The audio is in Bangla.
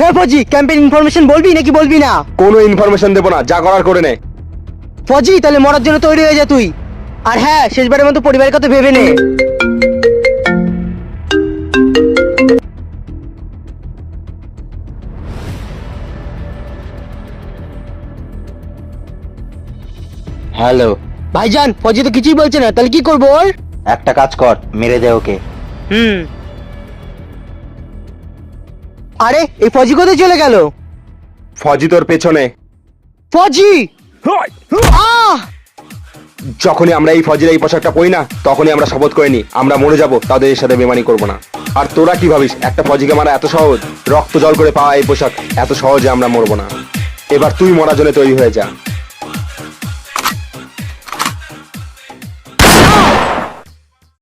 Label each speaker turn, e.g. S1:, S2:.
S1: হ্যাঁ ফজি, ক্যাম্পের ইনফরমেশন বলবি নাকি বলবি না?
S2: কোনো ইনফরমেশন দেবো না, যা করার করে নে।
S1: ফজি তাহলে মরার জন্য তৈরি হয়ে যা তুই। আর হ্যাঁ, শেষবারের মতো পরিবারের কথা ভেবে নে।
S3: হ্যালো।
S1: ভাইজান, ফজি তো কিছুই বলছে না, তাহলে কি করবো ওর?
S3: একটা কাজ কর, মেরে দে ওকে।
S1: আরে এই ফজি কোথায় চলে গেল?
S2: ফজি তোর পেছনে।
S1: ফজি! আহ!
S2: যখনই আমরা এই ফজির এই পোশাকটা পরি না, তখনই আমরা শপথ করে নি আমরা মরে যাব, তাদের সাথে বেমানি করব না। আর তোরা কি ভাবিস একটা ফজিকে মারা এত সহজ? রক্ত জল করে পাওয়া এই পোশাক, এত সহজে আমরা মরবো না। এবার তুই মরার জন্য তৈরি হয়ে যা।